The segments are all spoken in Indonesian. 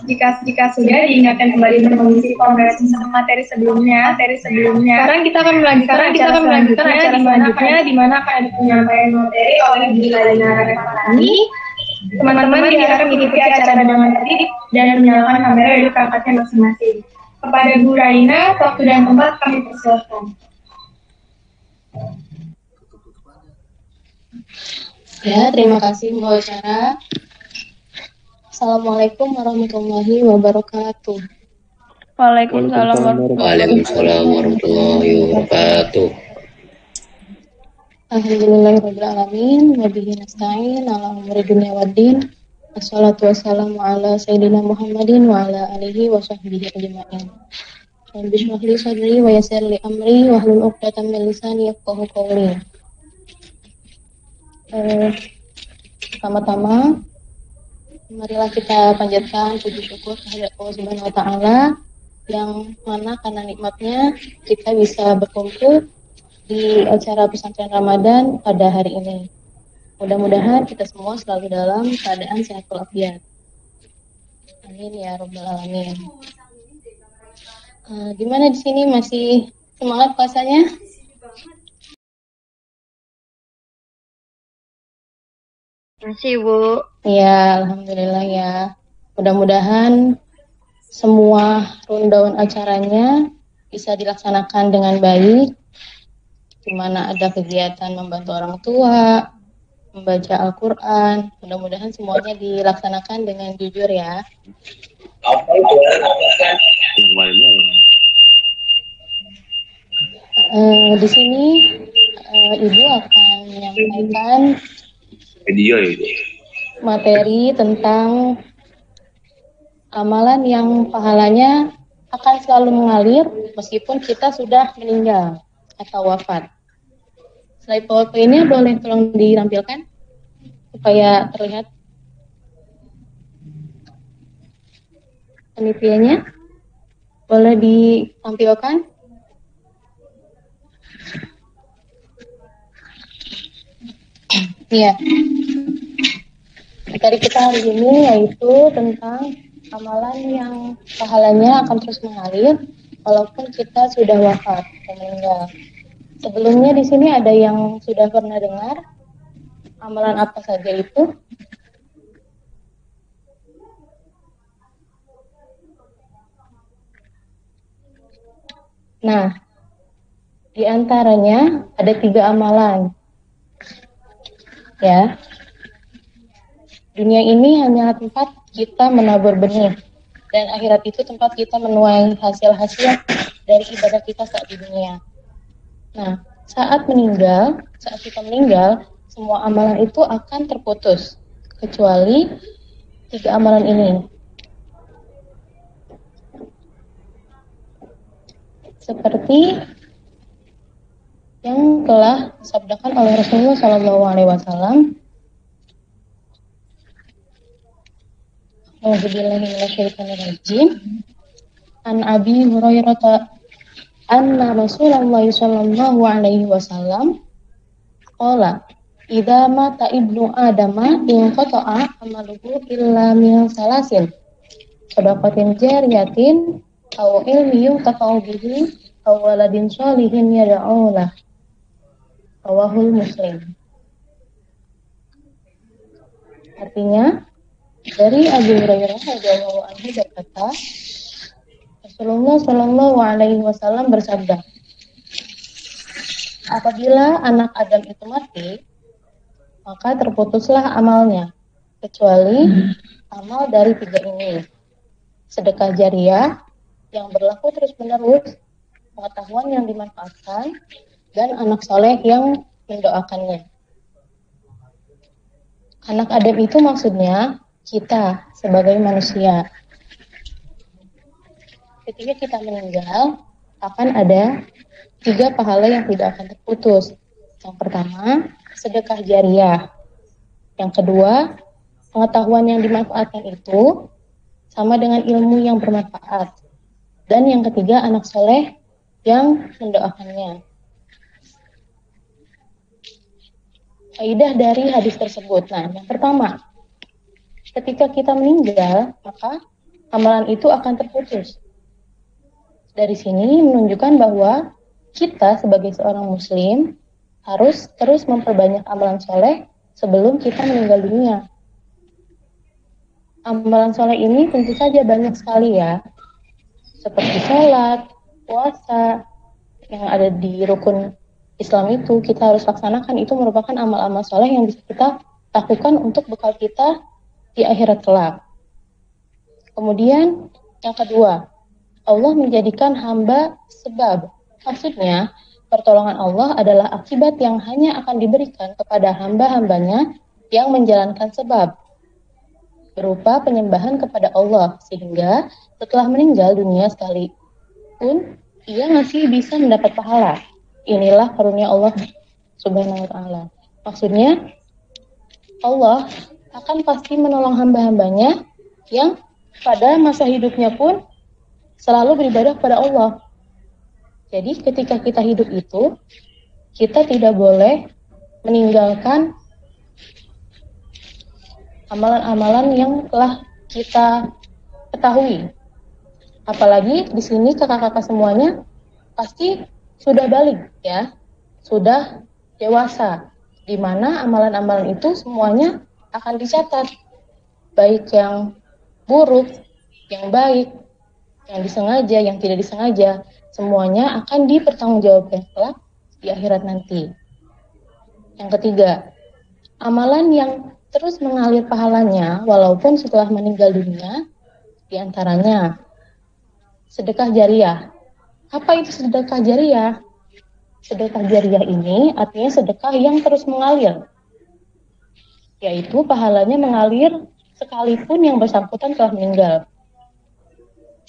Jika sudah diingatkan kembali untuk mengisi formulir materi sebelumnya. Sekarang kita akan melanjutkan acara selanjutnya di mana akan ada penyampaian materi oleh Bu Laina Refatani. Teman-teman diharap mengikuti acara dengan tertib dan menyalakan kamera dari perangkatnya masing-masing. Kepada Bu Raina, waktu dan tempat kami persilakan. Ya, terima kasih Bu acara. Assalamualaikum warahmatullahi wabarakatuh. Waalaikumsalam warahmatullahi wabarakatuh. Alhamdulillahirrahmanirrahim. Wabihi nasta'in ala umuri dunya waddin. Wassalatu wassalamu ala sayyidina Muhammadin wa ala alihi wa sahbihi ajma'in. Rabbi shrah li sadri wa yassir li amri wahlul 'uqdatam min lisani yafqahu qawli. Pertama-tama, marilah kita panjatkan puji syukur kehadirat Allah Subhanahu wa taala yang mana karena nikmatnya kita bisa berkumpul di acara pesantren Ramadan pada hari ini. Mudah-mudahan kita semua selalu dalam keadaan sehat walafiat. Amin ya rabbal alamin. Gimana di sini, masih semangat puasanya? Masih, Bu. Ya, alhamdulillah ya. Mudah-mudahan semua rundown acaranya bisa dilaksanakan dengan baik, di mana ada kegiatan membantu orang tua, membaca Al-Quran. Mudah-mudahan semuanya dilaksanakan dengan jujur ya. Di sini Ibu akan menyampaikan materi tentang amalan yang pahalanya akan selalu mengalir meskipun kita sudah meninggal atau wafat. Slide PowerPoint-nya boleh tolong ditampilkan supaya terlihat penelitiannya. Boleh ditampilkan? Iya. Materi kita hari ini yaitu tentang amalan yang pahalanya akan terus mengalir walaupun kita sudah wafat atau meninggal. Sebelumnya di sini ada yang sudah pernah dengar amalan apa saja itu? Nah, di antaranya ada 3 amalan. Ya. Dunia ini hanya tempat kita menabur benih, dan akhirat itu tempat kita menuai hasil-hasil dari ibadah kita saat di dunia. Nah, saat kita meninggal, semua amalan itu akan terputus, kecuali 3 amalan ini. Seperti yang telah disabdakan oleh Rasulullah SAW. A'udzubillahiminasyaitonirrajim. An Abi Hurairah anna Rasulullah sallallahu alaihi wasallam qala idza mata ibnu adama in qata'a amaluhu illa min salasin shadaqatin jariyatin aw ilmi yuntafa'u bihi aw waladin sholihin yad'u lah. Rawahul Muslim. Artinya, dari Abu Hurairah radhiyallahu anhu berkata, Rasulullah Shallallahu alaihi wasallam bersabda, apabila anak Adam itu mati, maka terputuslah amalnya, kecuali amal dari 3 ini. Sedekah jariah yang berlaku terus-menerus, pengetahuan yang dimanfaatkan, dan anak soleh yang mendoakannya. Anak Adam itu maksudnya kita sebagai manusia. Ketika kita meninggal, akan ada 3 pahala yang tidak akan terputus. Yang pertama, sedekah jariah. Yang kedua, pengetahuan yang dimanfaatkan itu sama dengan ilmu yang bermanfaat. Dan yang ketiga, anak soleh yang mendoakannya. Faidah dari hadis tersebut. Nah, yang pertama, ketika kita meninggal, maka amalan itu akan terputus. Dari sini menunjukkan bahwa kita sebagai seorang muslim harus terus memperbanyak amalan soleh sebelum kita meninggal dunia. Amalan soleh ini tentu saja banyak sekali ya, seperti sholat, puasa, yang ada di rukun Islam itu kita harus laksanakan. Itu merupakan amal-amal soleh yang bisa kita lakukan untuk bekal kita di akhirat kelak. Kemudian yang kedua, Allah menjadikan hamba sebab. Maksudnya, pertolongan Allah adalah akibat yang hanya akan diberikan kepada hamba-hambanya yang menjalankan sebab, berupa penyembahan kepada Allah, sehingga setelah meninggal dunia sekalipun, ia masih bisa mendapat pahala. Inilah karunia Allah Subhanahu wa Ta'ala. Maksudnya, Allah akan pasti menolong hamba-hambanya yang pada masa hidupnya pun selalu beribadah kepada Allah. Jadi ketika kita hidup itu, kita tidak boleh meninggalkan amalan-amalan yang telah kita ketahui. Apalagi di sini kakak-kakak semuanya pasti sudah balik ya, sudah dewasa, di mana amalan-amalan itu semuanya akan dicatat, baik yang buruk, yang baik, yang disengaja, yang tidak disengaja, semuanya akan dipertanggungjawabkan kelak di akhirat nanti. Yang ketiga, amalan yang terus mengalir pahalanya walaupun setelah meninggal dunia, diantaranya sedekah jariah. Apa itu sedekah jariah? Sedekah jariah ini artinya sedekah yang terus mengalir, yaitu pahalanya mengalir sekalipun yang bersangkutan telah meninggal.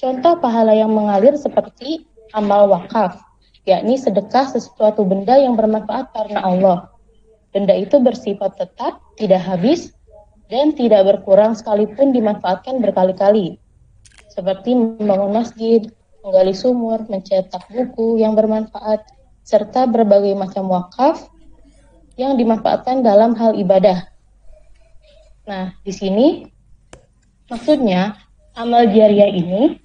Contoh pahala yang mengalir seperti amal wakaf, yakni sedekah sesuatu benda yang bermanfaat karena Allah. Benda itu bersifat tetap, tidak habis, dan tidak berkurang sekalipun dimanfaatkan berkali-kali. Seperti membangun masjid, menggali sumur, mencetak buku yang bermanfaat, serta berbagai macam wakaf yang dimanfaatkan dalam hal ibadah. Nah, di sini maksudnya amal jariah ini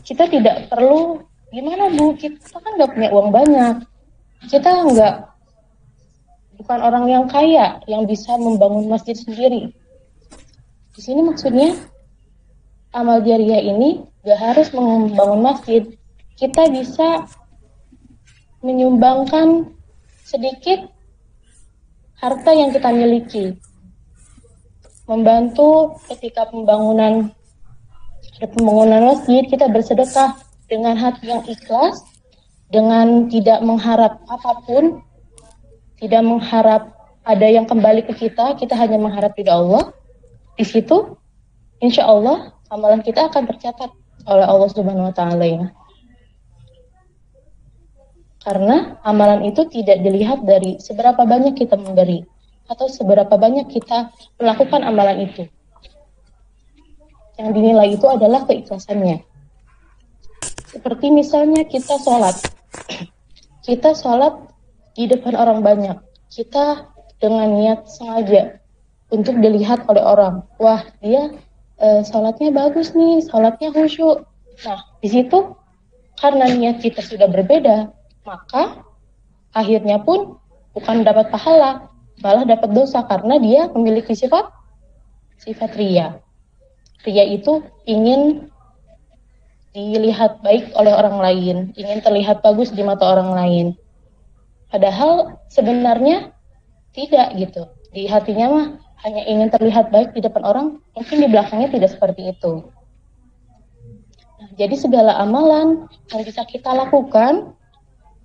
kita tidak perlu, gimana Bu, kita kan nggak punya uang banyak, kita bukan orang yang kaya yang bisa membangun masjid sendiri. Di sini maksudnya amal jariah ini nggak harus membangun masjid, kita bisa menyumbangkan sedikit harta yang kita miliki, membantu ketika pembangunan masjid, kita bersedekah dengan hati yang ikhlas, dengan tidak mengharap apapun, tidak mengharap ada yang kembali ke kita hanya mengharap ridha Allah. Di situ, insya Allah, amalan kita akan tercatat oleh Allah Subhanahu wa Ta'ala ya. Karena amalan itu tidak dilihat dari seberapa banyak kita memberi atau seberapa banyak kita melakukan amalan itu. Yang dinilai itu adalah keikhlasannya. Seperti misalnya kita sholat. Kita sholat di depan orang banyak. Kita dengan niat sengaja untuk dilihat oleh orang. Wah, dia sholatnya bagus nih, sholatnya khusyuk. Nah, di situ karena niat kita sudah berbeda, maka akhirnya pun bukan dapat pahala, malah dapat dosa karena dia memiliki sifat riya. Riya itu ingin dilihat baik oleh orang lain, ingin terlihat bagus di mata orang lain. Padahal sebenarnya tidak gitu. Di hatinya mah hanya ingin terlihat baik di depan orang, mungkin di belakangnya tidak seperti itu. Nah, jadi segala amalan yang bisa kita lakukan,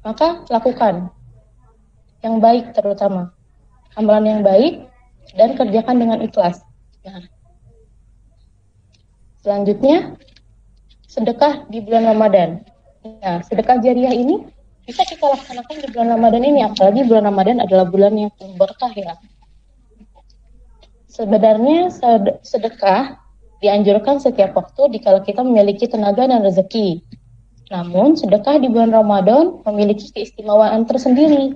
maka lakukan. Yang baik terutama. Amalan yang baik dan kerjakan dengan ikhlas. Nah, selanjutnya, sedekah di bulan Ramadan. Nah, sedekah jariah ini bisa kita laksanakan di bulan Ramadan ini, apalagi bulan Ramadan adalah bulan yang penuh berkah ya. Sebenarnya sedekah dianjurkan setiap waktu dikala kita memiliki tenaga dan rezeki. Namun, sedekah di bulan Ramadan memiliki keistimewaan tersendiri.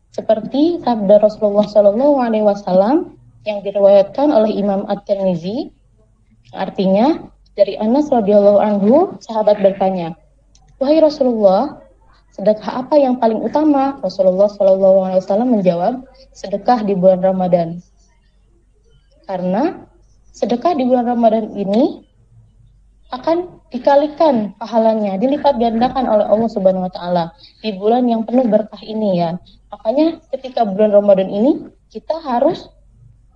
Seperti sabda Rasulullah SAW yang diriwayatkan oleh Imam At-Tirmizi, Artinya, dari Anas radhiyallahu anhu, sahabat bertanya, "Wahai Rasulullah, sedekah apa yang paling utama?" Rasulullah SAW menjawab, "Sedekah di bulan Ramadan." Karena sedekah di bulan Ramadan ini akan dikalikan pahalanya, dilipat gandakan oleh Allah Subhanahu wa taala di bulan yang penuh berkah ini ya. Makanya ketika bulan Ramadan ini kita harus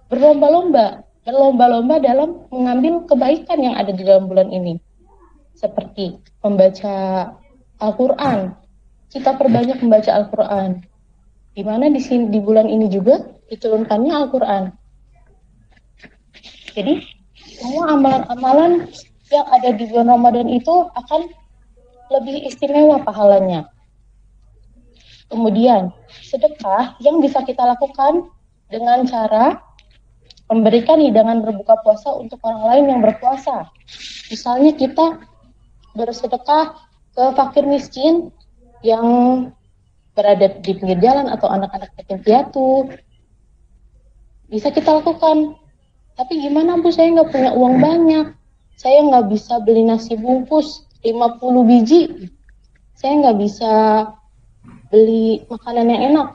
berlomba-lomba dalam mengambil kebaikan yang ada di dalam bulan ini. Seperti membaca Al-Qur'an. Kita perbanyak membaca Al-Qur'an. Di mana di bulan ini juga diturunkannya Al-Qur'an. Jadi semua amalan-amalan yang ada di bulan Ramadan itu akan lebih istimewa pahalanya. Kemudian, sedekah yang bisa kita lakukan dengan cara memberikan hidangan berbuka puasa untuk orang lain yang berpuasa. Misalnya kita bersedekah ke fakir miskin yang berada di pinggir jalan atau anak-anak yatim piatu. Bisa kita lakukan. Tapi gimana Bu, saya nggak punya uang banyak. Saya nggak bisa beli nasi bungkus 50 biji. Saya nggak bisa beli makanan yang enak.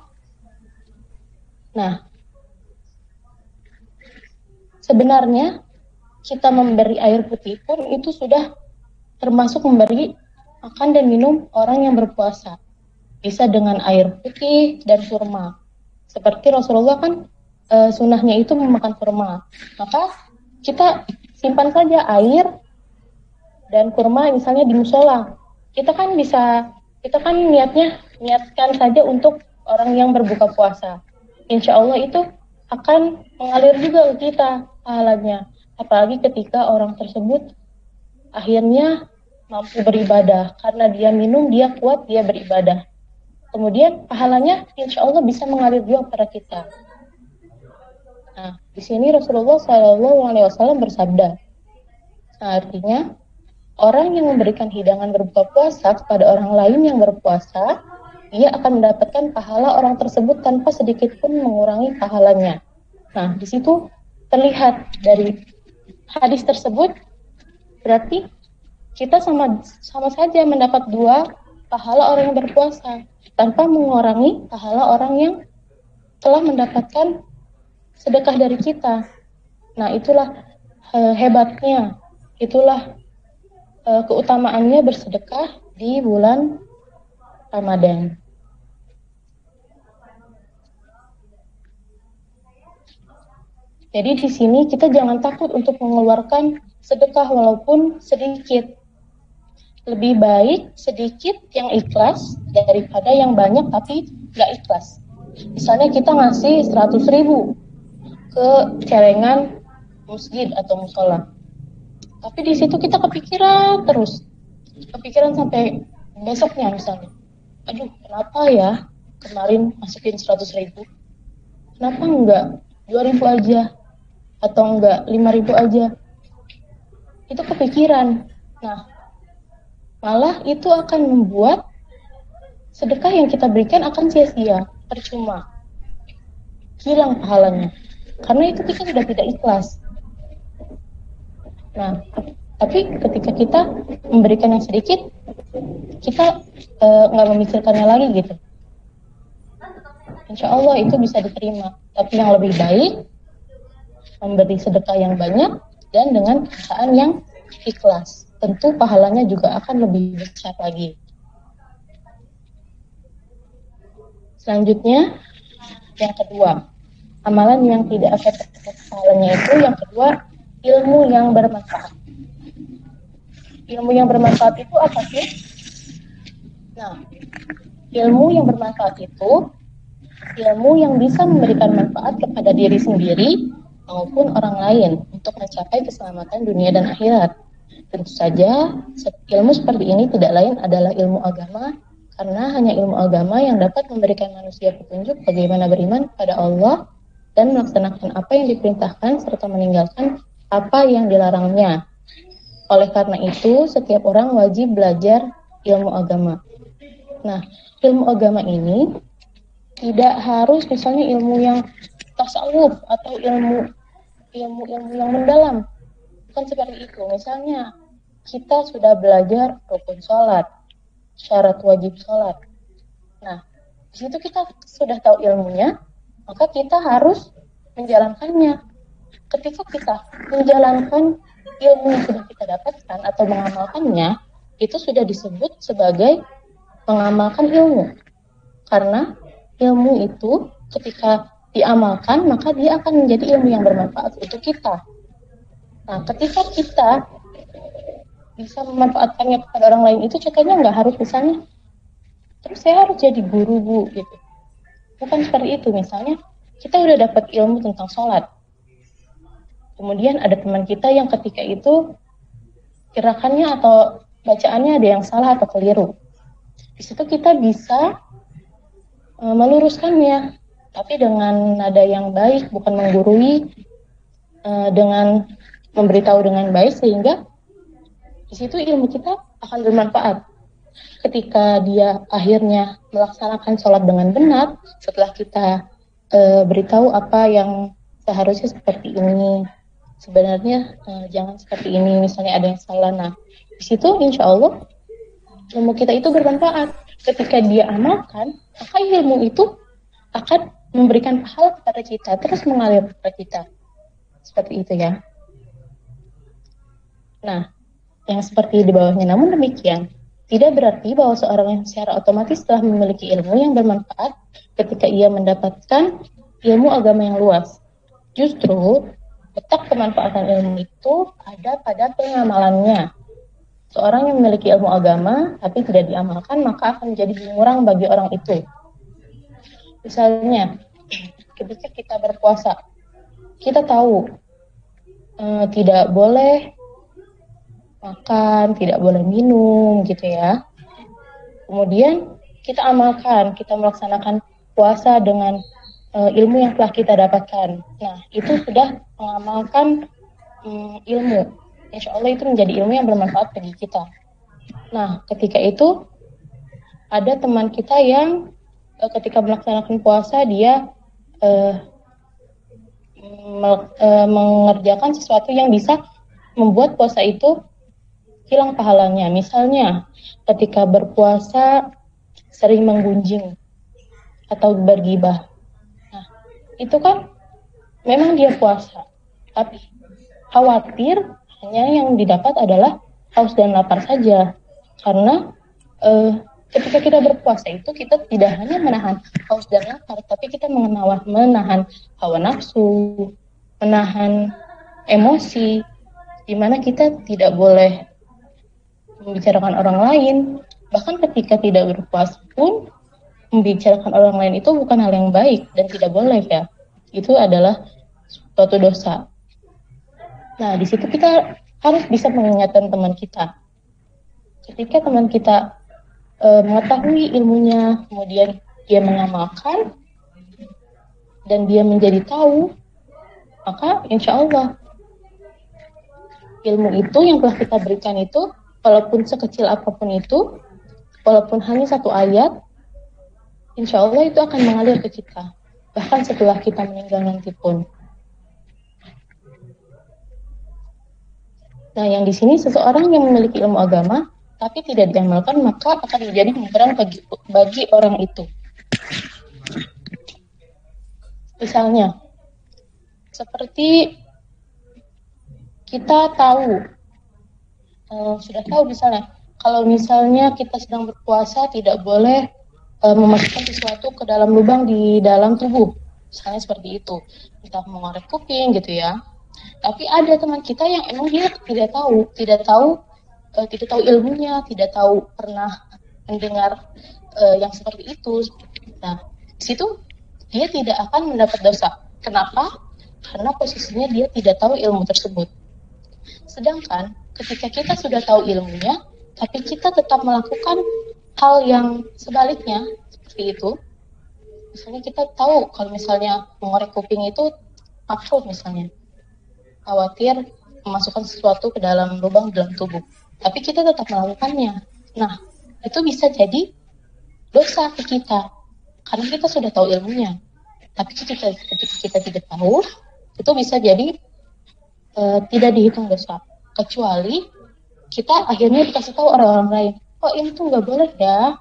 Nah, sebenarnya kita memberi air putih pun itu sudah termasuk memberi makan dan minum orang yang berpuasa. Bisa dengan air putih dan kurma. Seperti Rasulullah kan sunnahnya itu memakan kurma. Maka kita simpan saja air dan kurma misalnya di musola. Kita kan niatkan saja untuk orang yang berbuka puasa. Insya Allah itu akan mengalir juga ke kita pahalanya. Apalagi ketika orang tersebut akhirnya mampu beribadah. Karena dia minum, dia kuat, dia beribadah. Kemudian pahalanya insya Allah bisa mengalir juga kepada kita. Nah, di sini Rasulullah SAW bersabda. Nah, artinya orang yang memberikan hidangan berbuka puasa kepada orang lain yang berpuasa, dia akan mendapatkan pahala orang tersebut tanpa sedikit pun mengurangi pahalanya. Nah, di situ terlihat dari hadis tersebut, berarti kita sama saja mendapat dua pahala orang yang berpuasa tanpa mengurangi pahala orang yang telah mendapatkan sedekah dari kita. Nah, itulah hebatnya, itulah keutamaannya bersedekah di bulan Ramadan. Jadi di sini kita jangan takut untuk mengeluarkan sedekah walaupun sedikit. Lebih baik sedikit yang ikhlas daripada yang banyak tapi nggak ikhlas. Misalnya kita ngasih 100.000 ke celengan masjid atau musola. Tapi di situ kita kepikiran terus. Kepikiran sampai besoknya misalnya. Aduh, kenapa ya kemarin masukin 100.000? Kenapa enggak 2.000 aja? Atau enggak 5.000 aja? Itu kepikiran. Nah, malah itu akan membuat sedekah yang kita berikan akan sia-sia, percuma. Hilang pahalanya. Karena itu kita sudah tidak ikhlas. Nah, tapi ketika kita memberikan yang sedikit, kita nggak memikirkannya lagi gitu. Insya Allah itu bisa diterima. Tapi yang lebih baik, memberi sedekah yang banyak dan dengan perasaan yang ikhlas. Tentu pahalanya juga akan lebih besar lagi. Selanjutnya, yang kedua. Amalan yang tidak efektif pahalanya itu yang kedua, ilmu yang bermanfaat. Ilmu yang bermanfaat itu apa sih? Nah, ilmu yang bermanfaat itu ilmu yang bisa memberikan manfaat kepada diri sendiri maupun orang lain untuk mencapai keselamatan dunia dan akhirat. Tentu saja, ilmu seperti ini tidak lain adalah ilmu agama, karena hanya ilmu agama yang dapat memberikan manusia petunjuk bagaimana beriman kepada Allah dan melaksanakan apa yang diperintahkan serta meninggalkan apa yang dilarangnya. Oleh karena itu, setiap orang wajib belajar ilmu agama. Nah, ilmu agama ini tidak harus misalnya ilmu yang tasawuf atau ilmu yang mendalam. bukan seperti itu. Misalnya kita sudah belajar rukun sholat, syarat wajib sholat. Nah, di situ kita sudah tahu ilmunya, maka kita harus menjalankannya. Ketika kita menjalankan ilmu yang sudah kita dapatkan atau mengamalkannya, itu sudah disebut sebagai mengamalkan ilmu. Karena ilmu itu ketika diamalkan, maka dia akan menjadi ilmu yang bermanfaat untuk kita. Nah, ketika kita bisa memanfaatkannya kepada orang lain, itu contohnya nggak harus misalnya, terus saya harus jadi guru bu, gitu. Bukan seperti itu. Misalnya, kita udah dapat ilmu tentang sholat. Kemudian ada teman kita yang ketika itu gerakannya atau bacaannya ada yang salah atau keliru. Di situ kita bisa meluruskannya, tapi dengan nada yang baik, bukan menggurui, dengan memberitahu dengan baik, sehingga di situ ilmu kita akan bermanfaat. Ketika dia akhirnya melaksanakan sholat dengan benar, setelah kita beritahu apa yang seharusnya seperti ini, sebenarnya jangan seperti ini, misalnya ada yang salah. Nah, di situ insya Allah ilmu kita itu bermanfaat. Ketika dia amalkan, maka ilmu itu akan memberikan pahala kepada kita, terus mengalir kepada kita. Seperti itu ya. Nah, yang seperti di bawahnya, namun demikian, tidak berarti bahwa seorang yang secara otomatis telah memiliki ilmu yang bermanfaat ketika ia mendapatkan ilmu agama yang luas. Justru, letak pemanfaatan ilmu itu ada pada pengamalannya. Seorang yang memiliki ilmu agama tapi tidak diamalkan, maka akan menjadi bumerang bagi orang itu. Misalnya, ketika kita berpuasa, kita tahu tidak boleh makan, tidak boleh minum, gitu ya. Kemudian kita amalkan, kita melaksanakan puasa dengan ilmu yang telah kita dapatkan. Nah, itu sudah mengamalkan ilmu. Insya Allah itu menjadi ilmu yang bermanfaat bagi kita. Nah, ketika itu ada teman kita yang ketika melaksanakan puasa dia mengerjakan sesuatu yang bisa membuat puasa itu hilang pahalanya. Misalnya, ketika berpuasa sering menggunjing atau bergibah. Nah, itu kan memang dia puasa, tapi khawatir hanya yang didapat adalah haus dan lapar saja. Karena ketika kita berpuasa itu kita tidak hanya menahan haus dan lapar, tapi kita menahan hawa nafsu, menahan emosi, di mana kita tidak boleh membicarakan orang lain. Bahkan ketika tidak berpuasa pun membicarakan orang lain itu bukan hal yang baik dan tidak boleh ya. Itu adalah suatu dosa. Nah, di situ kita harus bisa mengingatkan teman kita. Ketika teman kita mengetahui ilmunya, kemudian dia mengamalkan dan dia menjadi tahu, maka insya Allah ilmu itu yang telah kita berikan itu, walaupun sekecil apapun itu, walaupun hanya satu ayat, insya Allah itu akan mengalir ke kita, bahkan setelah kita meninggal nanti pun. Nah, yang di sini seseorang yang memiliki ilmu agama tapi tidak diamalkan, maka akan menjadi bumerang bagi orang itu. Misalnya, seperti kita tahu, sudah tahu misalnya, kalau misalnya kita sedang berpuasa tidak boleh memasukkan sesuatu ke dalam lubang di dalam tubuh, misalnya seperti itu, entah mengorek kuping gitu ya. Tapi ada teman kita yang emang dia tidak tahu ilmunya, tidak tahu pernah mendengar yang seperti itu. Nah, di situ dia tidak akan mendapat dosa. Kenapa? Karena posisinya dia tidak tahu ilmu tersebut. Sedangkan ketika kita sudah tahu ilmunya, tapi kita tetap melakukan hal yang sebaliknya seperti itu. Misalnya kita tahu kalau misalnya mengorek kuping itu makruh misalnya. Khawatir memasukkan sesuatu ke dalam lubang dalam tubuh, tapi kita tetap melakukannya. Nah, itu bisa jadi dosa ke kita karena kita sudah tahu ilmunya. Tapi ketika kita tidak tahu, itu bisa jadi tidak dihitung dosa, kecuali kita akhirnya dikasih tahu orang-orang lain, oh ini tuh nggak boleh ya,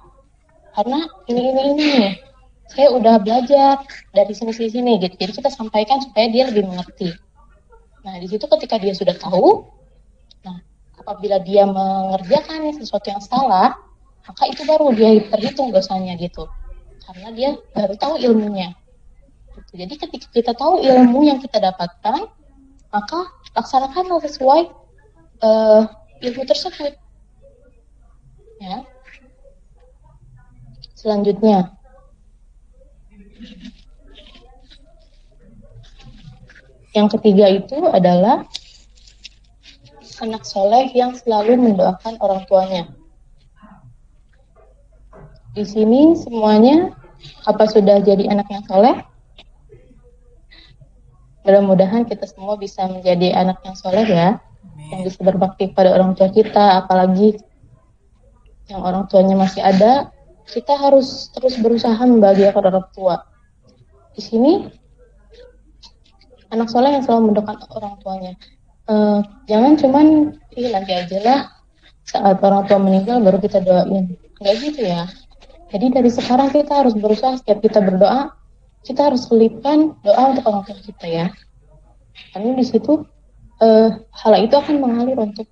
karena ini saya udah belajar dari sini gitu. Jadi kita sampaikan supaya dia lebih mengerti. Nah di situ ketika dia sudah tahu, nah apabila dia mengerjakan sesuatu yang salah, maka itu baru dia terhitung dosanya gitu, karena dia baru tahu ilmunya. Jadi ketika kita tahu ilmu yang kita dapatkan, maka laksanakanlah sesuai ilmu tersebut. Ya. Selanjutnya, yang ketiga itu adalah anak soleh yang selalu mendoakan orang tuanya. Di sini semuanya apa sudah jadi anak yang soleh? Mudah-mudahan kita semua bisa menjadi anak yang soleh ya, yang bisa berbakti pada orang tua kita, apalagi yang orang tuanya masih ada, kita harus terus berusaha membahagiakan orang tua. Di sini anak soleh yang selalu mendoakan orang tuanya. Jangan cuman nanti aja lah saat orang tua meninggal baru kita doain. Enggak gitu ya. Jadi dari sekarang kita harus berusaha, setiap kita berdoa, kita harus selipkan doa untuk orang tua kita ya. Karena di situ hal itu akan mengalir untuk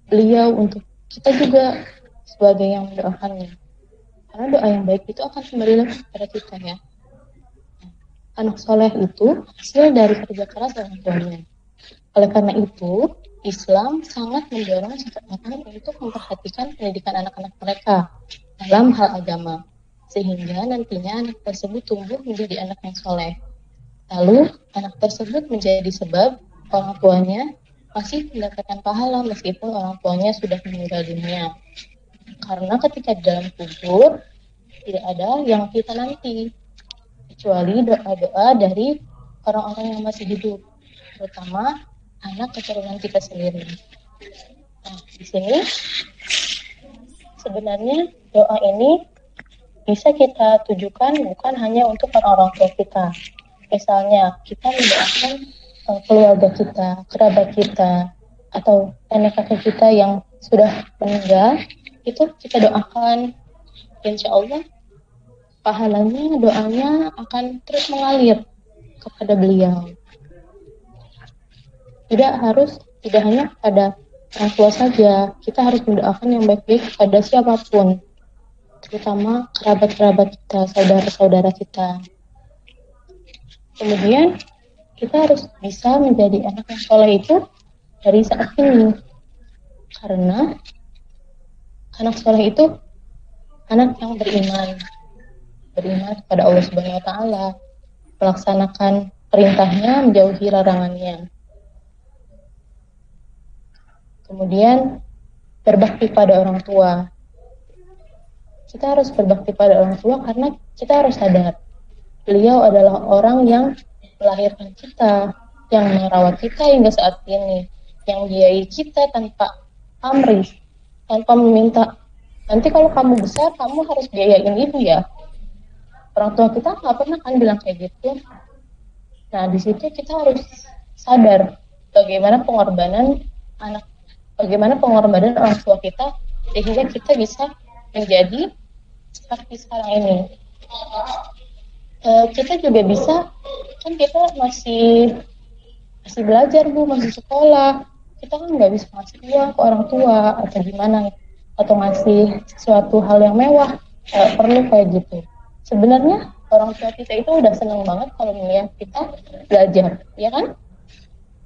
beliau, untuk kita juga sebagai yang mendoakannya. Karena doa yang baik itu akan kembali lagi kepada kita ya. Anak soleh itu hasil dari kerja keras orang tuanya. Oleh karena itu, Islam sangat mendorong seseorang untuk memperhatikan pendidikan anak-anak mereka dalam hal agama, sehingga nantinya anak tersebut tumbuh menjadi anak yang soleh. Lalu, anak tersebut menjadi sebab orang tuanya masih mendapatkan pahala meskipun orang tuanya sudah meninggal dunia. Karena ketika di dalam kubur, tidak ada yang kita nanti, kecuali doa-doa dari orang-orang yang masih hidup, terutama anak keturunan kita sendiri. Nah, di sini sebenarnya doa ini bisa kita tujukan bukan hanya untuk orang-orang tua kita. Misalnya kita mendoakan keluarga kita, kerabat kita, atau nenek kakek kita yang sudah meninggal, itu kita doakan, insya Allah pahalanya, doanya akan terus mengalir kepada beliau. Tidak hanya pada orang tua saja, kita harus mendoakan yang baik-baik kepada siapapun, terutama kerabat-kerabat kita, saudara-saudara kita. Kemudian kita harus bisa menjadi anak yang soleh itu dari saat ini, karena anak soleh itu anak yang beriman kepada Allah Subhanahu Wa Taala, melaksanakan perintahnya, menjauhi larangannya. Kemudian berbakti pada orang tua. Kita harus berbakti pada orang tua karena kita harus sadar beliau adalah orang yang melahirkan kita, yang merawat kita hingga saat ini, yang biayai kita tanpa pamrih, tanpa meminta. Nanti kalau kamu besar, kamu harus biayain ibu ya. Orang tua kita nggak pernah kan bilang kayak gitu. Nah di situ kita harus sadar bagaimana pengorbanan orang tua kita sehingga kita bisa menjadi seperti sekarang ini. Kita juga bisa, kan kita masih belajar Bu, masih sekolah, kita kan nggak bisa ngasih uang ke orang tua atau gimana, atau ngasih sesuatu hal yang mewah, perlu kayak gitu. Sebenarnya orang tua kita itu udah seneng banget kalau melihat kita belajar, ya kan?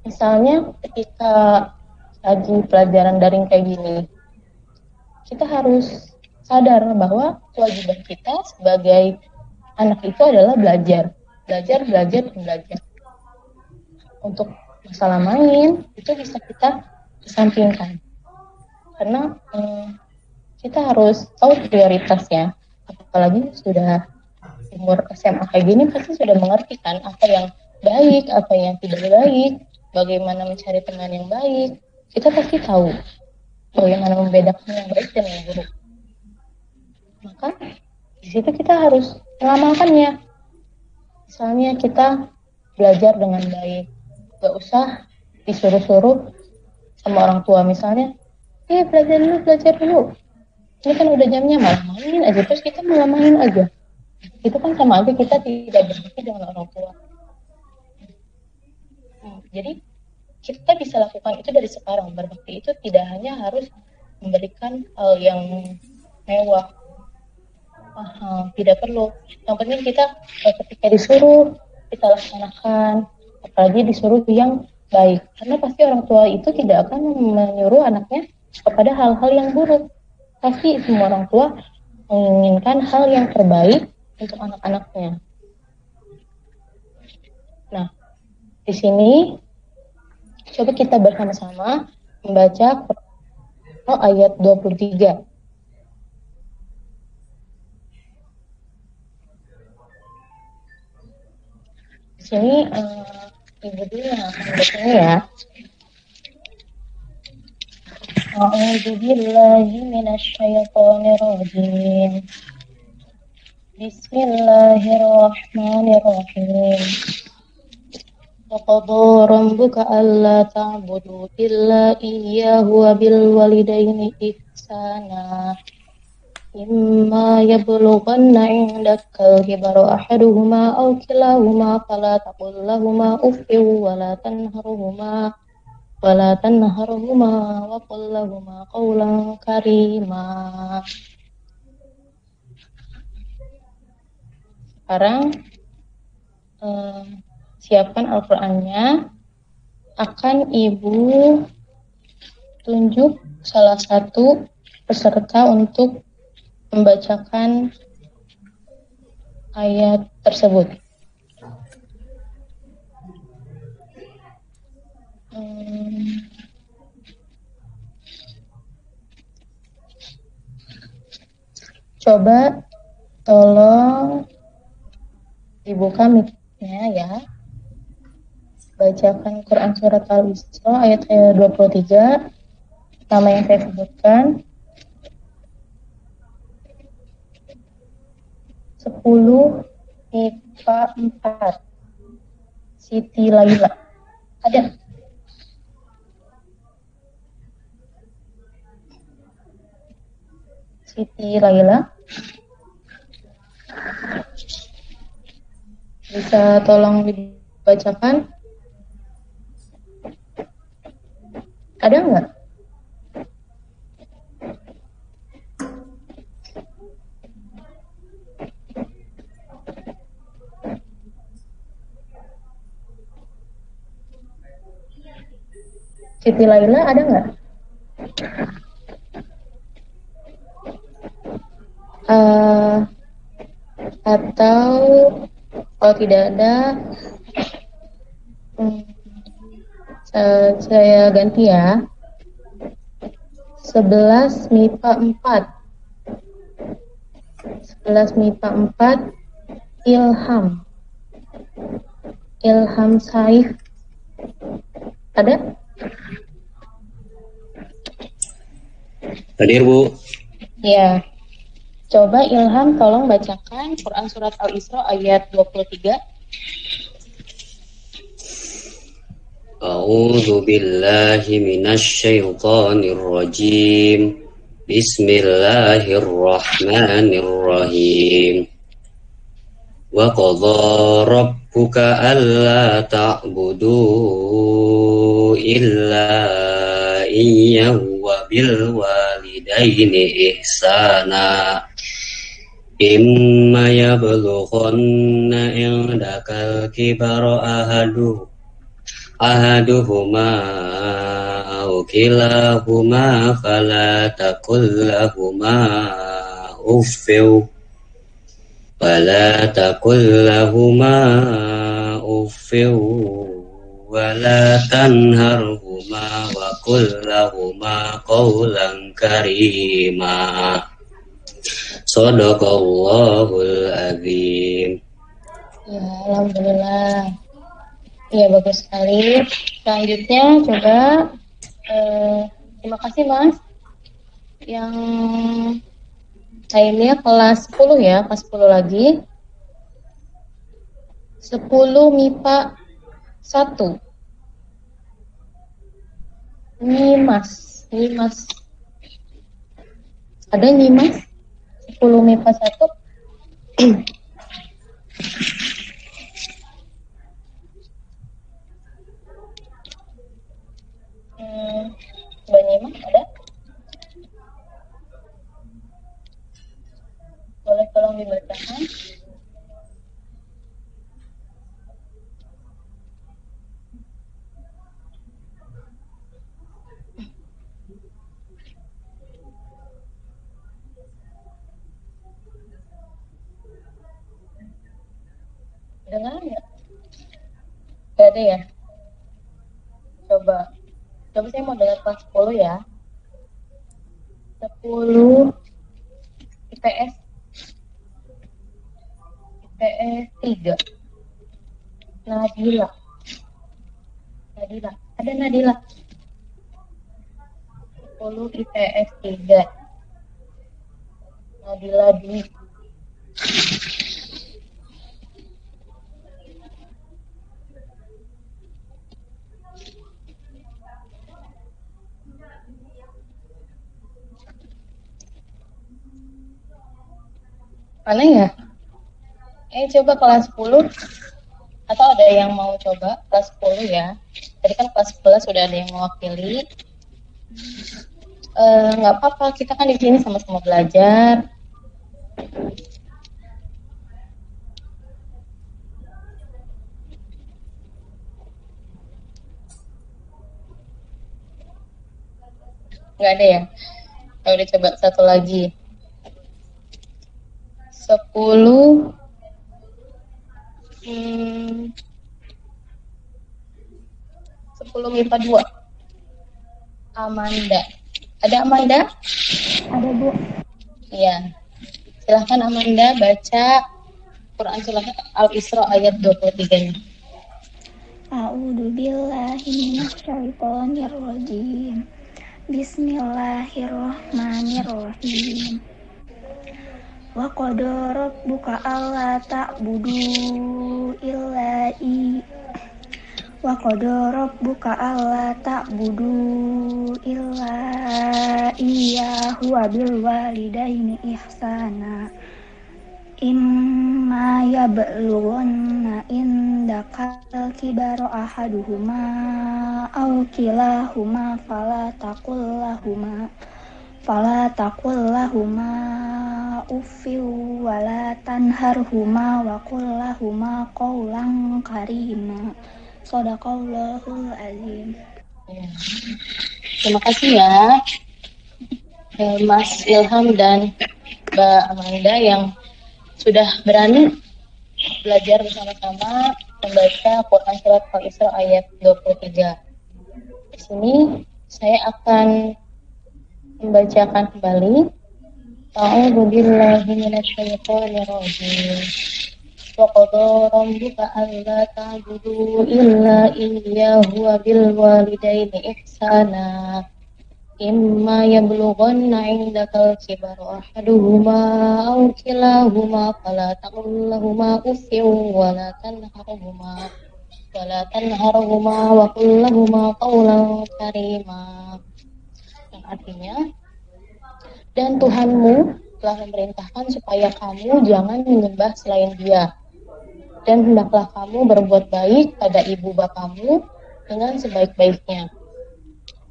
Misalnya ketika lagi pelajaran daring kayak gini, kita harus sadar bahwa kewajiban kita sebagai anak itu adalah belajar. Untuk masalah main itu bisa kita kesampingkan, karena kita harus tahu prioritasnya. Apalagi sudah umur SMA kayak gini pasti sudah mengerti kan apa yang baik, apa yang tidak baik, bagaimana mencari teman yang baik. Kita pasti tahu bagaimana membedakan yang baik dan yang buruk. Maka di situ kita harus mengamalkannya. Misalnya kita belajar dengan baik, gak usah disuruh-suruh sama orang tua misalnya, belajar dulu. Ini kan udah jamnya, malah main aja, terus kita malah main aja. Itu kan sama aja kita tidak berbakti dengan orang tua. Jadi kita bisa lakukan itu dari sekarang. Berbakti itu tidak hanya harus memberikan hal yang mewah, mahal, tidak perlu. Yang penting kita ketika disuruh, kita laksanakan. Apalagi disuruh yang baik. Karena pasti orang tua itu tidak akan menyuruh anaknya kepada hal-hal yang buruk. Pasti semua orang tua menginginkan hal yang terbaik untuk anak-anaknya. Nah, di sini coba kita bersama-sama membaca ayat 23. Di sini Ibu dulu yang akan bacanya ya. A'udzu billahi minasyaitonir rajim. Bismillahirrahmanirrahim. Wa qadara rabbuka alla ta'budu illa iyyahu wa bil walidayni ihsana. Imma yablughanna 'indakal kibara ahaduhuma aw kilahuma fala taqul lahumā uffin wa la tanharhumā wa qul lahumā qawlan karīmā. Sekarang siapkan Al-Qur'annya. Akan Ibu tunjuk salah satu peserta untuk membacakan ayat tersebut. Coba tolong dibuka mic-nya ya. Bacakan Quran surat Al-Isra ayat 23, nama yang saya sebutkan. 10 MIPA 4 Siti Laila. Ada? Siti Laila, bisa tolong dibacakan? Ada nggak? Siti Laila ada nggak? Atau kalau tidak ada, saya ganti ya. 11 MIPA 4 Ilham Saif. Ada? Hadir, Bu. Ya. Coba Ilham tolong bacakan Quran surat Al-Isra ayat 23. A'udzu billahi minasyaitonir rajim. Bismillahirrahmanirrahim. Wa qadha rabbuka alla ta'budu illa iyyahu wa bil walidayni ihsana. Imma yablughanna 'indakal kibara ahaduhuma aw kilahuma fala taqul lahumā uffin wa la tanharhumā wa qul lahumā qawlan karīmā. Shadaqallahul azim. Ya, alhamdulillah. Ya, bagus sekali. Selanjutnya coba terima kasih Mas. Yang lainnya kelas 10 ya, kelas 10 lagi. 10 MIPA 1. Nyimas. Nyimas. Ada nyimas? 10 MIPA 1. Mbak Nyimas ada? Boleh tolong dibacakan? Dengar nggak? Gak ada ya? Coba saya mau dengar kelas 10 ya. 10 IPS 3. Nadila. Ada Nadila. 10 IPS 3. Nadila Dwi. Mana ya? Coba kelas 10 atau ada yang mau coba kelas 10 ya. Tadi kan kelas 11 sudah ada yang mewakili. Nggak apa-apa, kita kan di sini sama-sama belajar. Nggak ada ya? Udah coba satu lagi. 10 10 MIPA 2. Amanda. Ada Amanda? Ada, Bu. Iya. Silahkan Amanda baca Quran surah Al-Isra ayat 23-nya. A'udzu billahi minasyaitonir rajim. Bismillahirrahmanirrahim. Wa qada rabbuka alla ta'budu illa Wa qada rabbuka alla ta'budu illa iyyahu wa bil walidaini ihsana. Imma yablughanna indakal kibaru ahaduhuma aw kilahuma fala taqul lahuma uffin wa la tanharhuma wa qul lahuma qawlan karima. Shadaqallahul azim. Terima kasih ya Mas Ilham dan Mbak Amanda yang sudah berani belajar bersama-sama membaca Quran surat Al-Isra ayat 23. Di sini saya akan membacakan kembali. A'udzu billahi minasyaitonir rajim. Wa qada rabbuka alla ta'budu illa iyyahu wa bil walidaini ihsana. Imma yablughanna 'indakal kibaru ahaduhuma aw kilahuma fala taqul lahumā uffin wa la tanharhumā wa qul lahumā qawlan karīmā. Yang artinya, dan Tuhanmu telah memerintahkan supaya kamu jangan menyembah selain Dia, dan hendaklah kamu berbuat baik pada ibu bapamu dengan sebaik-baiknya.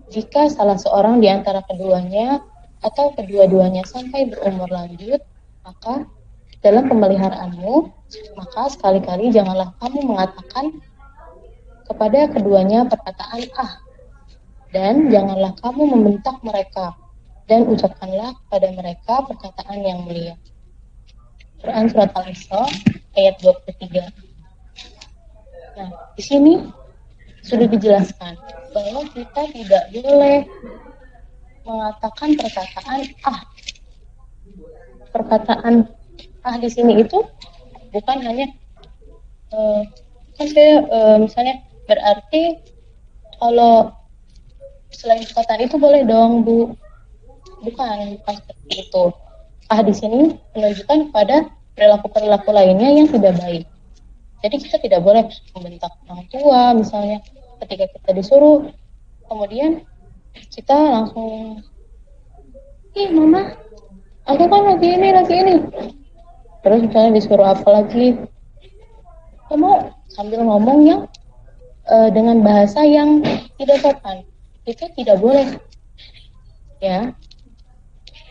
Jika salah seorang di antara keduanya atau kedua-duanya sampai berumur lanjut, maka dalam pemeliharaanmu, maka sekali-kali janganlah kamu mengatakan kepada keduanya perkataan dan janganlah kamu membentak mereka, dan ucapkanlah kepada mereka perkataan yang mulia. Quran surat Al-Isra ayat 23. Nah, di sini sudah dijelaskan bahwa kita tidak boleh mengatakan perkataan di sini itu bukan hanya misalnya berarti kalau selain perkataan itu boleh dong Bu, bukan seperti itu. Di sini menunjukkan pada perilaku lainnya yang tidak baik. Jadi kita tidak boleh membentak orang tua misalnya ketika kita disuruh, kemudian kita langsung, ih mama, aku kan lagi ini. Terus misalnya disuruh apa lagi, kamu sambil ngomong yang dengan bahasa yang tidak sopan, itu tidak boleh ya.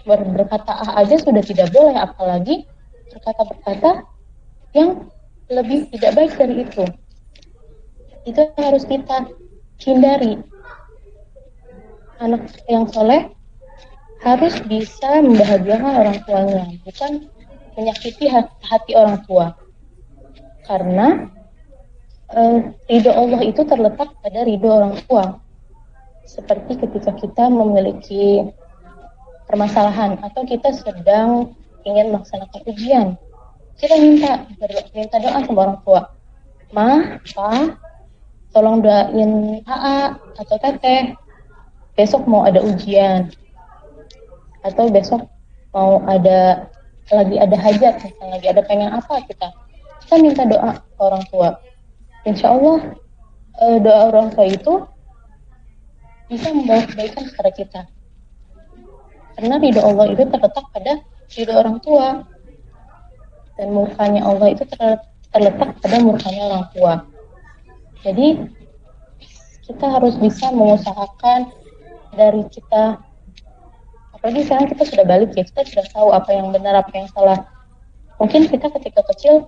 Berkata aja sudah tidak boleh, apalagi berkata yang lebih tidak baik dari itu. Itu harus kita hindari. Anak yang soleh harus bisa membahagiakan orang tuanya, bukan menyakiti hati orang tua. Karena ridho Allah itu terletak pada ridho orang tua. Seperti ketika kita memiliki permasalahan atau kita sedang ingin melaksanakan ujian, kita minta doa sama orang tua. Ma, Pa, tolong doain AA atau Teteh, besok mau ada ujian, atau besok mau lagi ada hajat, misalnya lagi ada pengen apa, kita minta doa ke orang tua. Insya Allah doa orang tua itu bisa membawa kebaikan kepada kita. Karena ridho Allah itu terletak pada ridho orang tua, dan murkanya Allah itu terletak pada murkanya orang tua. Jadi kita harus bisa mengusahakan dari kita, apalagi sekarang kita sudah balik ya, kita sudah tahu apa yang benar, apa yang salah. Mungkin kita ketika kecil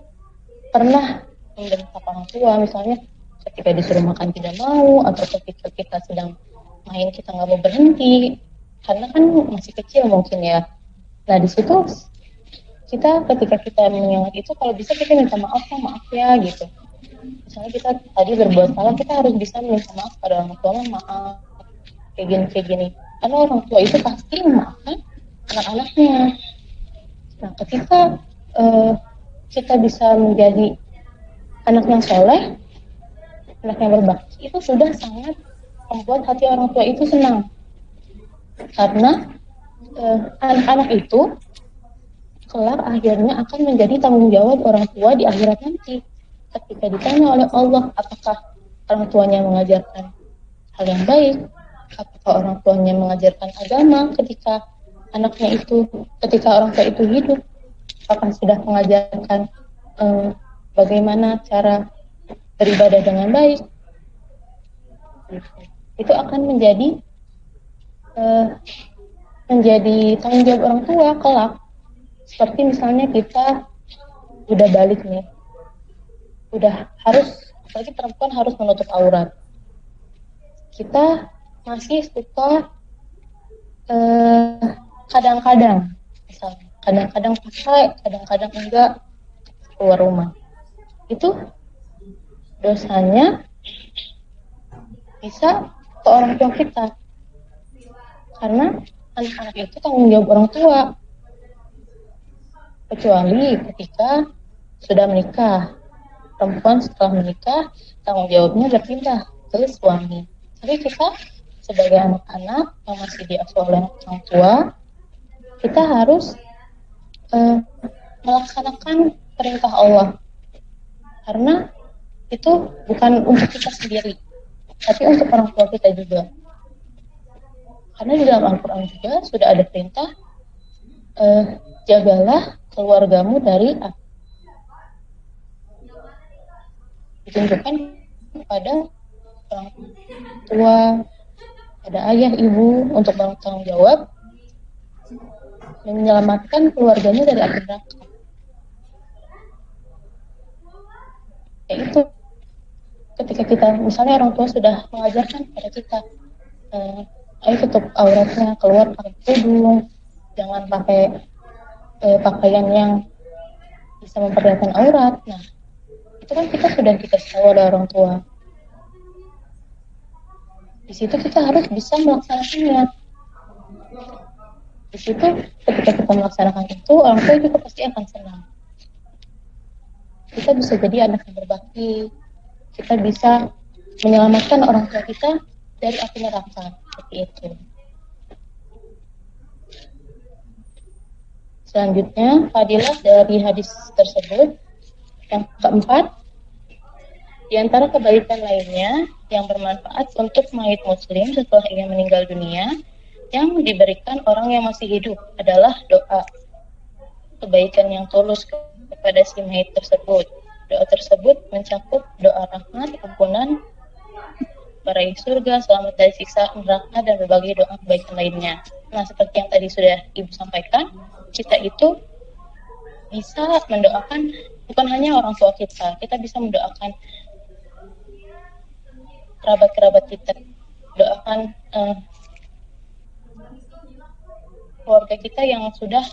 pernah membentak orang tua, misalnya ketika disuruh makan tidak mau, atau ketika kita sedang main kita nggak mau berhenti, karena kan masih kecil mungkin ya. Nah di situ kita ketika kita mengingat itu, kalau bisa kita minta maaf ya gitu. Misalnya kita tadi berbuat salah, kita harus bisa minta maaf pada orang tua, maaf kayak gini. Karena orang tua itu pasti memaafkan anak-anaknya. Nah ketika kita bisa menjadi anak yang soleh, anak yang berbakti, itu sudah sangat membuat hati orang tua itu senang. Karena anak-anak itu kelak akhirnya akan menjadi tanggung jawab orang tua di akhirat nanti. Ketika ditanya oleh Allah, apakah orang tuanya mengajarkan hal yang baik, apakah orang tuanya mengajarkan agama ketika orang tua itu hidup, apakah sudah mengajarkan bagaimana cara beribadah dengan baik, itu akan menjadi tanggung jawab orang tua kelak. Seperti misalnya kita udah balik nih, udah harus, apalagi perempuan harus menutup aurat, kita masih suka kadang-kadang pakai, kadang-kadang enggak keluar rumah, itu dosanya bisa ke orang tua kita, karena anak-anak itu tanggung jawab orang tua, kecuali ketika sudah menikah. Perempuan setelah menikah tanggung jawabnya berpindah ke suami. Tapi kita sebagai anak-anak yang masih diasuh oleh orang tua, kita harus melaksanakan perintah Allah, karena itu bukan untuk kita sendiri, tapi untuk orang tua kita juga. Karena di dalam Al-Quran juga sudah ada perintah, jagalah keluargamu dari ditunjukkan kepada orang tua, pada ayah ibu, untuk bertanggung jawab dan menyelamatkan keluarganya dari api neraka. Yaitu ketika kita, misalnya orang tua sudah mengajarkan kepada kita, ayo tutup auratnya, keluar pakai kerudung, jangan pakai pakaian yang bisa memperlihatkan aurat. Nah, itu kan kita sudah dikasih tahu oleh orang tua. Di situ kita harus bisa melaksanakannya. Di situ ketika kita melaksanakan itu, orang tua juga pasti akan senang. Kita bisa jadi anak yang berbakti. Kita bisa menyelamatkan orang tua kita dari api neraka. Seperti itu. Selanjutnya, fadilah dari hadis tersebut yang keempat, di antara kebaikan lainnya yang bermanfaat untuk mayit muslim setelah ia meninggal dunia yang diberikan orang yang masih hidup adalah doa kebaikan yang tulus kepada si mayit tersebut. Doa tersebut mencakup doa rahmat, ampunan, meraih surga, selamat dari siksa neraka, dan berbagai doa kebaikan lainnya. Nah, seperti yang tadi sudah Ibu sampaikan, kita itu bisa mendoakan bukan hanya orang tua kita bisa mendoakan kerabat-kerabat kita, doakan keluarga kita yang sudah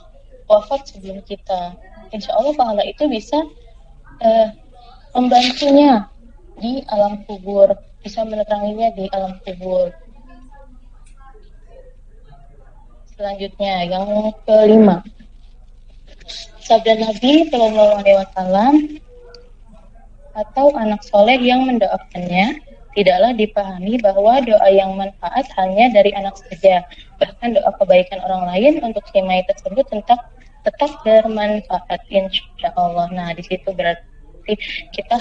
wafat sebelum kita. Insya Allah pahala itu bisa membantunya di alam kubur, bisa meneranginya di alam kubur. Selanjutnya yang kelima, sabda Nabi Shallallahu Alaihi Wasallam, atau anak soleh yang mendoakannya, tidaklah dipahami bahwa doa yang manfaat hanya dari anak saja. Bahkan doa kebaikan orang lain untuk si mayit tersebut tetap bermanfaat, insya Allah. Nah, di situ berarti kita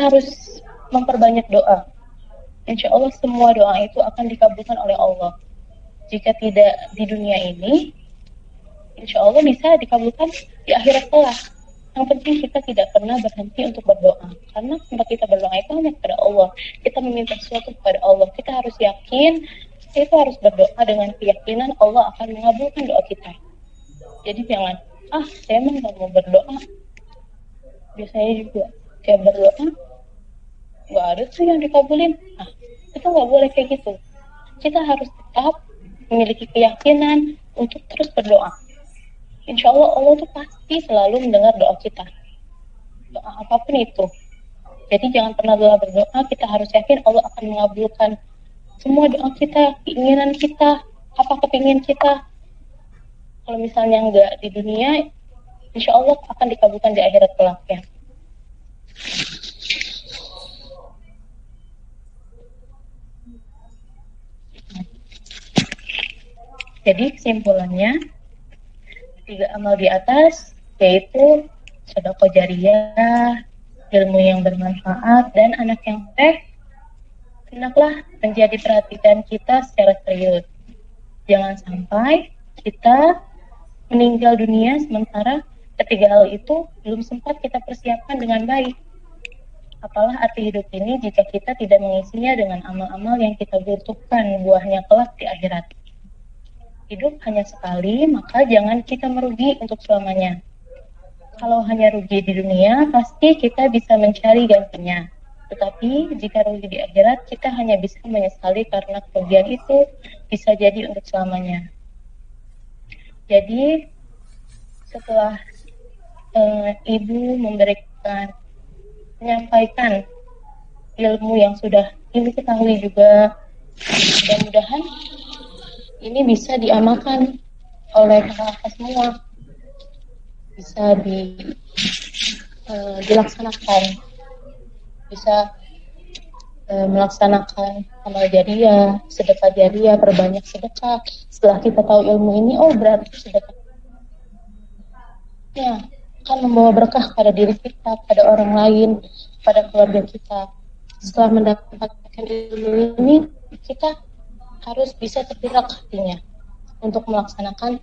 harus memperbanyak doa. Insya Allah semua doa itu akan dikabulkan oleh Allah. Jika tidak di dunia ini, insya Allah bisa dikabulkan di akhirat kelak. Yang penting kita tidak pernah berhenti untuk berdoa. Karena tempat kita berdoa itu hanya kepada Allah. Kita meminta sesuatu kepada Allah. Kita harus yakin, kita harus berdoa dengan keyakinan Allah akan mengabulkan doa kita. Jadi jangan, saya emang gak mau berdoa. Biasanya juga, saya berdoa, gak ada tuh yang dikabulin. Kita gak boleh kayak gitu. Kita harus tetap memiliki keyakinan untuk terus berdoa. Insya Allah, Allah tuh pasti selalu mendengar doa kita. Doa apapun itu. Jadi jangan pernah lelah berdoa, kita harus yakin Allah akan mengabulkan semua doa kita, keinginan kita, apa kepingin kita. Kalau misalnya enggak di dunia, insya Allah akan dikabulkan di akhirat kelak ya. Jadi kesimpulannya, 3 amal di atas, yaitu sedekah jariyah, ilmu yang bermanfaat, dan anak yang soleh, hendaklah menjadi perhatian kita secara serius. Jangan sampai kita meninggal dunia sementara ketiga hal itu belum sempat kita persiapkan dengan baik. Apalah arti hidup ini jika kita tidak mengisinya dengan amal-amal yang kita butuhkan buahnya kelak di akhirat. Hidup hanya sekali, maka jangan kita merugi untuk selamanya. Kalau hanya rugi di dunia, pasti kita bisa mencari gantinya. Tetapi jika rugi di akhirat, kita hanya bisa menyesali karena kerugian itu bisa jadi untuk selamanya. Jadi setelah Ibu menyampaikan ilmu yang sudah Ibu ketahui juga, mudah-mudahan ini bisa diamalkan oleh kakak-kakak semua, bisa dilaksanakan, bisa melaksanakan amal jariyah, sedekah jariyah, perbanyak sedekah. Setelah kita tahu ilmu ini, berarti sedekah ya akan membawa berkah pada diri kita, pada orang lain, pada keluarga kita. Setelah mendapatkan ilmu ini, kita harus bisa tergerak hatinya untuk melaksanakan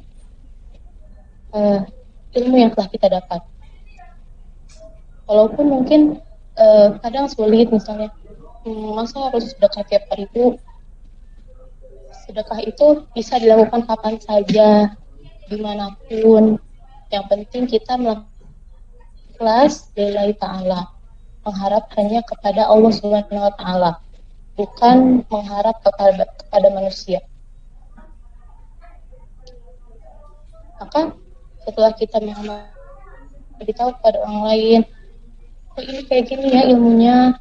ilmu yang telah kita dapat. Walaupun mungkin kadang sulit, misalnya masa harus sedekah tiap hari itu. Sedekah itu bisa dilakukan kapan saja, dimanapun. Yang penting kita melakukan ikhlas lillahi ta'ala, mengharap hanya kepada Allah Subhanahu wa ta'ala, bukan mengharap kepada manusia. Maka setelah kita beritahu kepada orang lain, ini kayak gini ya ilmunya,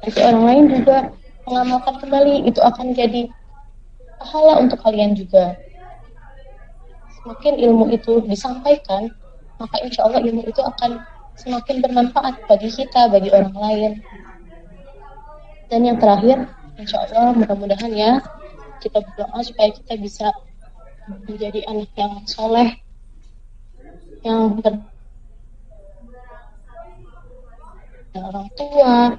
nanti orang lain juga mengamalkan kembali, itu akan jadi pahala untuk kalian juga. Semakin ilmu itu disampaikan, maka insya Allah ilmu itu akan semakin bermanfaat bagi kita, bagi orang lain. Dan yang terakhir, insya Allah mudah-mudahan ya, kita berdoa supaya kita bisa menjadi anak yang soleh, yang orang tua,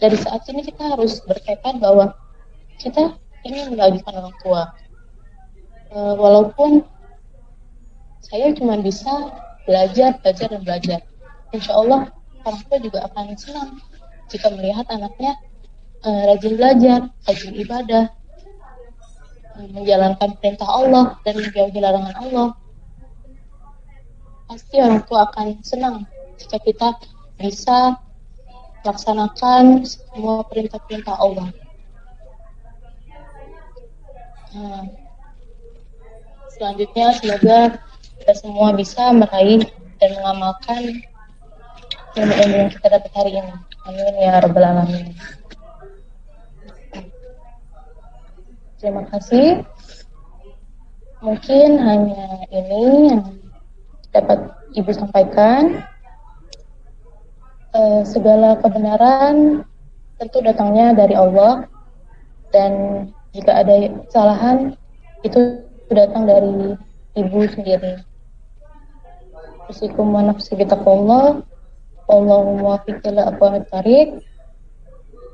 dari saat ini kita harus bertekad bahwa kita ingin membahagiakan orang tua. Walaupun saya cuma bisa belajar dan belajar. Insya Allah orang tua juga akan senang jika melihat anaknya rajin belajar, rajin ibadah, menjalankan perintah Allah dan menjauhi larangan Allah. Pasti orang tua akan senang jika kita bisa melaksanakan semua perintah-perintah Allah. Selanjutnya semoga kita semua bisa meraih dan mengamalkan ilmu-ilmu yang kita dapat hari ini. Amin ya rabbal alamin. Terima kasih. Mungkin hanya ini yang dapat Ibu sampaikan. Segala kebenaran tentu datangnya dari Allah, dan jika ada kesalahan itu datang dari Ibu sendiri. Usikum wa nafsi bitaqwallah. Allahumma muwaffiq ila aqwamit thariq.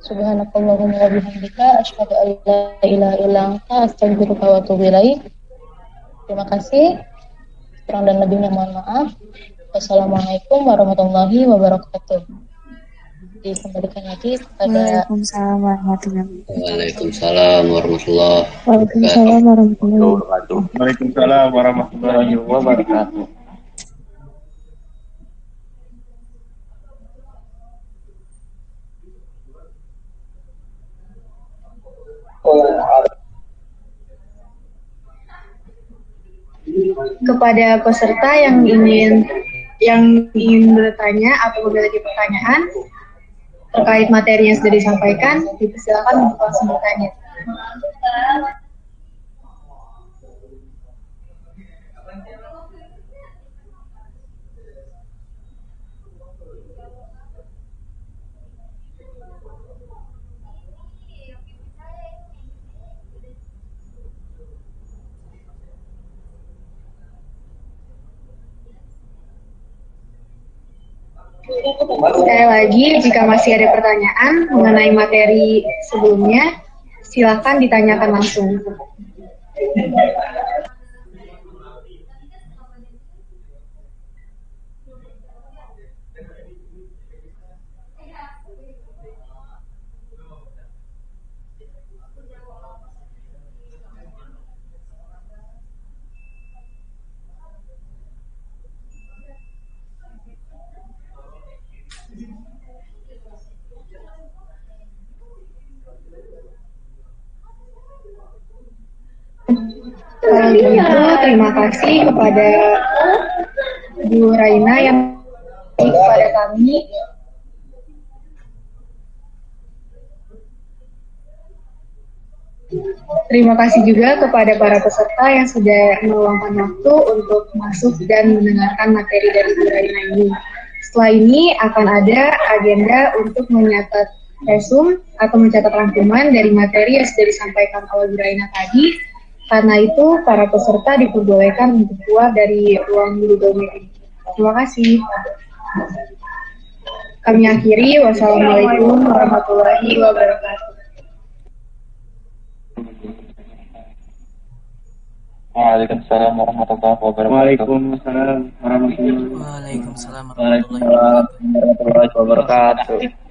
Subhanakallahumma wa bihamdika asyhadu an la ilaha illa anta astaghfiruka wa atubu ilaik. Terima kasih. Kurang dan lebihnya mohon maaf. Wassalamualaikum warahmatullahi wabarakatuh. Dikembalikan lagi kepada Waalaikumsalam warahmatullahi Waalaikumsalam warahmatullahi Waalaikumsalam warahmatullahi wabarakatuh. Waalaikumsalam warahmatullahi wabarakatuh. Kepada peserta yang ingin bertanya atau memiliki pertanyaan terkait materi yang sudah disampaikan, dipersilakan untuk langsung bertanya. Sekali lagi, jika masih ada pertanyaan mengenai materi sebelumnya, silakan ditanyakan langsung. Kalau begitu, terima kasih kepada Bu Raina yang kepada kami. Terima kasih juga kepada para peserta yang sudah meluangkan waktu untuk masuk dan mendengarkan materi dari Bu Raina ini. Setelah ini akan ada agenda untuk mencatat resum atau mencatat rangkuman dari materi yang sudah disampaikan oleh Bu Raina tadi. Karena itu, para peserta diperbolehkan untuk keluar dari ruang Google Meeting. Terima kasih. Kami akhiri. Wassalamualaikum warahmatullahi wabarakatuh. Waalaikumsalam warahmatullahi wabarakatuh. Waalaikumsalam warahmatullahi wabarakatuh. Waalaikumsalam warahmatullahi wabarakatuh.